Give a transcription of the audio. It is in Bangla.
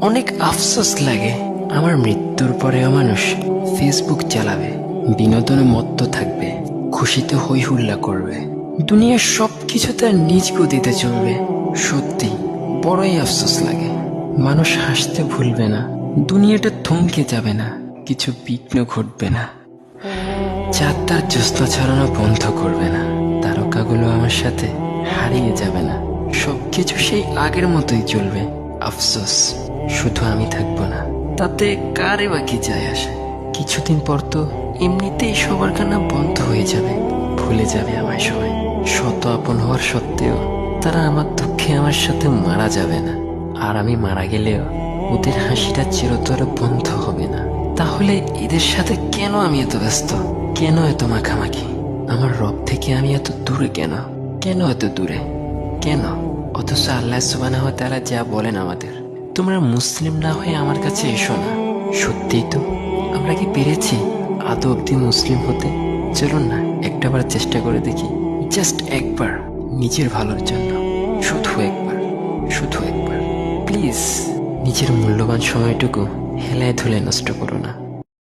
অনেক আফসোস লাগে আমার মৃত্যুর পরেও মানুষ ফেসবুক চালাবে, বিনোদনে মত্ত থাকবে, খুশিতে হই হুল্লা করবে, দুনিয়ার সবকিছু তার নিজ গতিতে চলবে। সত্যি বড়ই আফসোস লাগে। মানুষ হাসতে ভুলবে না, দুনিয়াটা থমকে যাবে না, কিছু বিঘ্ন ঘটবে না, চাঁদ তার জ্যোৎস্না ছড়ানো বন্ধ করবে না, তারকাগুলো আমার সাথে হারিয়ে যাবে না, সবকিছু সেই আগের মতোই চলবে। আফসোস শুধু আমি থাকবো না, তাতে কারে বা কি যায় আসে। কিছুদিন পর তো এমনিতেই সবার কান্না বন্ধ হয়ে যাবে, ভুলে যাবে আমায় সবাই। শত আপন হওয়ার সত্ত্বেও তারা আমার দুঃখে আমার সাথে মারা যাবে না, আর আমি মারা গেলেও ওদের হাসিটা চিরতরে বন্ধ হবে না। তাহলে এদের সাথে কেন আমি এত ব্যস্ত, কেন এত মাখামাখি? আমার রব থেকে আমি এত দূরে কেন? কেন এত দূরে কেন? অথচ আল্লাহ সুবহানাহু ওয়া তাআলা যা বলেন আমাদের, তোমরা মুসলিম না হয়ে আমার কাছে এসো না। সত্যিই তো আমরা কি পেরেছি আদৌ অব্দি মুসলিম হতে? চলুন না একটাবার চেষ্টা করে দেখি, জাস্ট একবার, নিজের ভালোর জন্য, শুধু একবার, শুধু একবার। প্লিজ নিজের মূল্যবান সময়টুকু হেলায় ধুলে নষ্ট করো না।